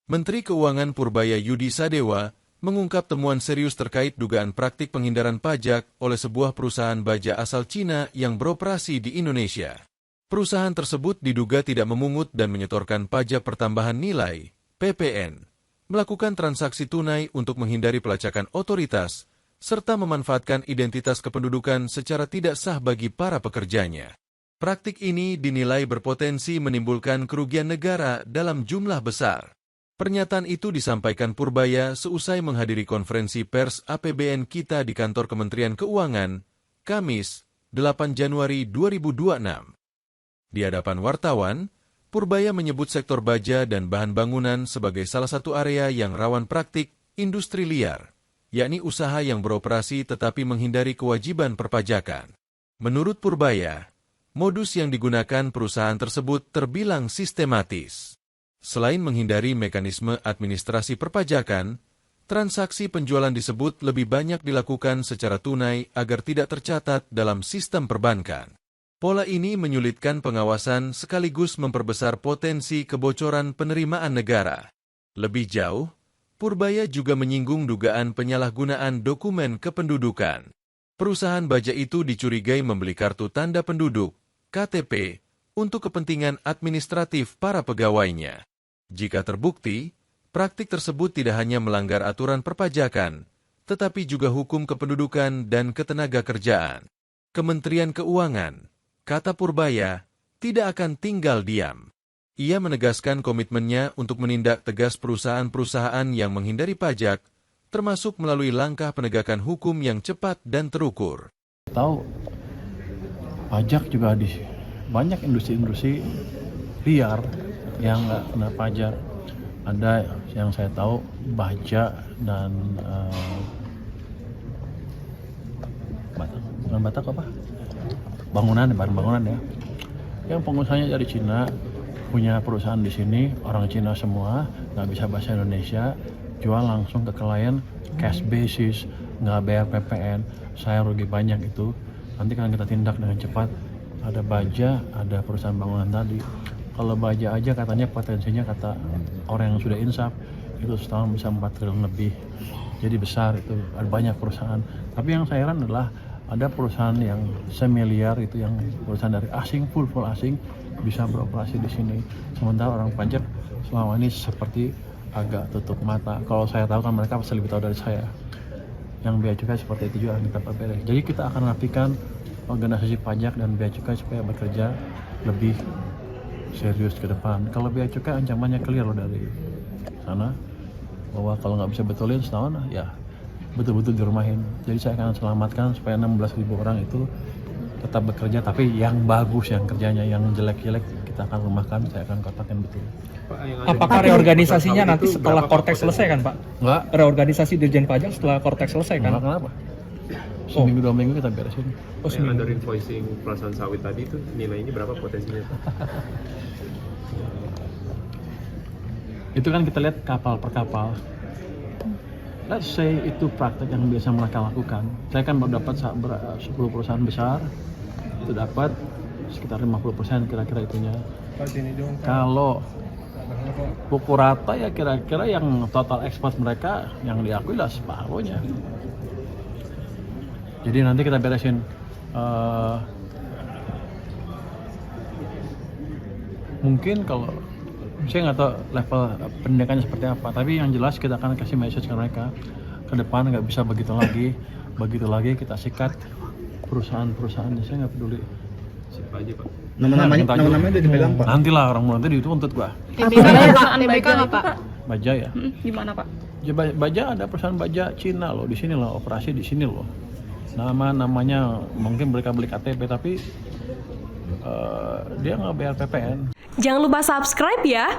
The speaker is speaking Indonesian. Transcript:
Menteri Keuangan Purbaya Yudi Sadewa mengungkap temuan serius terkait dugaan praktik penghindaran pajak oleh sebuah perusahaan baja asal Cina yang beroperasi di Indonesia. Perusahaan tersebut diduga tidak memungut dan menyetorkan pajak pertambahan nilai, PPN, melakukan transaksi tunai untuk menghindari pelacakan otoritas, serta memanfaatkan identitas kependudukan secara tidak sah bagi para pekerjanya. Praktik ini dinilai berpotensi menimbulkan kerugian negara dalam jumlah besar. Pernyataan itu disampaikan Purbaya seusai menghadiri konferensi pers APBN Kita di kantor Kementerian Keuangan, Kamis, 8 Januari 2026. Di hadapan wartawan, Purbaya menyebut sektor baja dan bahan bangunan sebagai salah satu area yang rawan praktik industri liar, yakni usaha yang beroperasi tetapi menghindari kewajiban perpajakan. Menurut Purbaya, modus yang digunakan perusahaan tersebut terbilang sistematis. Selain menghindari mekanisme administrasi perpajakan, transaksi penjualan disebut lebih banyak dilakukan secara tunai agar tidak tercatat dalam sistem perbankan. Pola ini menyulitkan pengawasan sekaligus memperbesar potensi kebocoran penerimaan negara. Lebih jauh, Purbaya juga menyinggung dugaan penyalahgunaan dokumen kependudukan. Perusahaan baja itu dicurigai membeli kartu tanda penduduk, KTP, untuk kepentingan administratif para pegawainya. Jika terbukti, praktik tersebut tidak hanya melanggar aturan perpajakan, tetapi juga hukum kependudukan dan ketenagakerjaan. Kementerian Keuangan, kata Purbaya, tidak akan tinggal diam. Ia menegaskan komitmennya untuk menindak tegas perusahaan-perusahaan yang menghindari pajak, termasuk melalui langkah penegakan hukum yang cepat dan terukur. Tahu, pajak juga di banyak industri-industri liar yang nggak kena pajak. Ada yang saya tahu baja dan batak apa? Bangunan ya. Yang pengusahanya dari Cina, punya perusahaan di sini, orang Cina semua, nggak bisa bahasa Indonesia, jual langsung ke klien, cash basis, nggak bayar PPN, saya rugi banyak itu. Nanti kan kita tindak dengan cepat. Ada baja, ada perusahaan bangunan tadi. Kalau baja aja katanya potensinya kata orang yang sudah insaf itu setahun bisa 4 triliun lebih. Jadi besar itu, ada banyak perusahaan. Tapi yang saya heran adalah ada perusahaan yang semiliar itu yang perusahaan dari asing, full asing bisa beroperasi di sini. Sementara orang pajak selama ini seperti agak tutup mata. Kalau saya tahu kan mereka pasti lebih tahu dari saya. Yang bea cukai seperti itu juga kita beres. Jadi kita akan rapikan organisasi pajak dan bea cukai supaya bekerja lebih serius ke depan. Kalau bea cukai ancamannya clear loh dari sana, bahwa kalau nggak bisa betulin setahun, ya betul-betul dirumahin. Jadi saya akan selamatkan supaya 16.000 orang itu tetap bekerja, tapi yang bagus yang kerjanya, yang jelek-jelek kita akan rumahkan, saya akan kotakin betul. Apakah reorganisasinya nanti setelah Kortex selesai kan Pak? Enggak. Reorganisasi Dirjen Pajak setelah Kortex selesai kan? Enggak, kenapa? Seminggu 2 minggu kita beresin. Yang under invoicing perusahaan sawit tadi itu nilainya berapa potensinya? Itu kan kita lihat kapal per kapal. Let's say itu praktek yang biasa mereka lakukan. Saya kan baru dapat 10 perusahaan besar, itu dapat sekitar 50% kira-kira itunya. Kalau pukul rata ya kira-kira yang total ekspor mereka yang diakui lah separuhnya. Jadi nanti kita beresin mungkin kalau saya nggak tahu level pendidikannya seperti apa, tapi yang jelas kita akan kasih message ke mereka ke depan nggak bisa begitu lagi kita sikat perusahaan-perusahaannya. Saya nggak peduli. Siapa aja Pak? Namanya udah dipegang Pak. Nantilah orang nanti dituntut gua. TBK nggak Pak? Baja ya? Gimana Pak? Ya, baja ada perusahaan baja Cina loh, di sini loh, operasi di sini loh. Namanya mungkin mereka beli KTP tapi dia nggak bayar PPN. Jangan lupa subscribe ya.